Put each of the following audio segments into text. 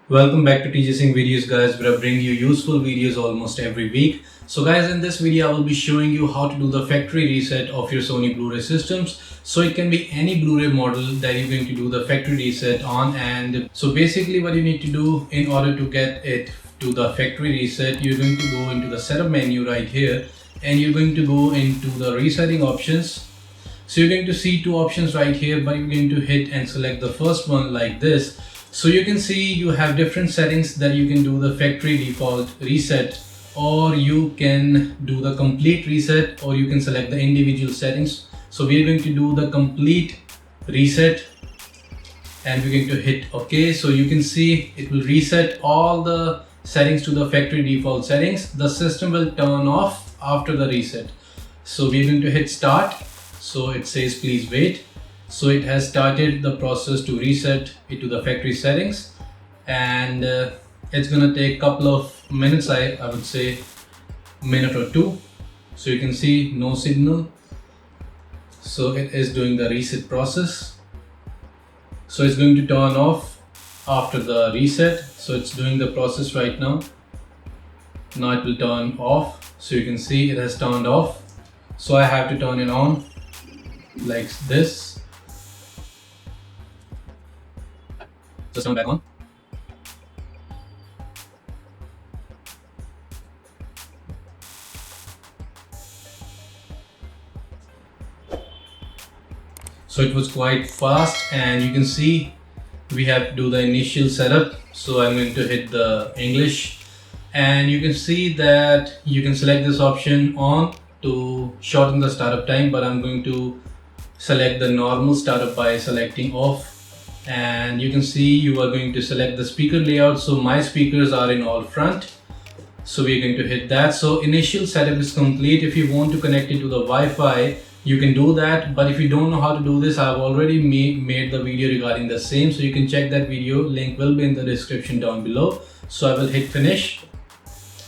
Welcome back to Teaching Videos, guys, where I bring you useful videos almost every week. So guys, in this video I will be showing you how to do the factory reset of your Sony Blu-ray systems. So it can be any Blu-ray model that you're going to do the factory reset on. And so basically what you need to do in order to get it to the factory reset, you're going to go into the setup menu right here and you're going to go into the resetting options. So you're going to see two options right here, but you're going to hit and select the first one like this. So you can see you have different settings that you can do the factory default reset, or you can do the complete reset, or you can select the individual settings. So we're going to do the complete reset and we're going to hit OK. So you can see it will reset all the settings to the factory default settings. The system will turn off after the reset. So we're going to hit start. So it says please wait. So it has started the process to reset it to the factory settings, and it's gonna take a couple of minutes. I would say a minute or two. So you can see no signal. So it is doing the reset process. So it's going to turn off after the reset. So it's doing the process right now. Now it will turn off. So you can see it has turned off. So I have to turn it on like this. Just turn back on. So it was quite fast, and you can see we have to do the initial setup. So I'm going to hit the English, and you can see that you can select this option on to shorten the startup time, but I'm going to select the normal startup by selecting off. And you can see you are going to select the speaker layout. So my speakers are in all front, so we're going to hit that. So initial setup is complete. If you want to connect it to the Wi-Fi, you can do that, but if you don't know how to do this, I've already made the video regarding the same, so you can check that video. Link will be in the description down below. So I will hit finish.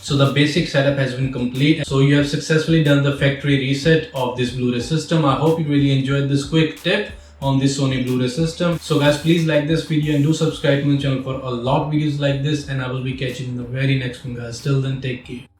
So the basic setup has been complete. So you have successfully done the factory reset of this Blu-ray system. I hope you really enjoyed this quick tip on this Sony Blu-ray system. So guys, please like this video and do subscribe to my channel for a lot of videos like this, and I will be catching you in the very next one, guys. Till then, take care.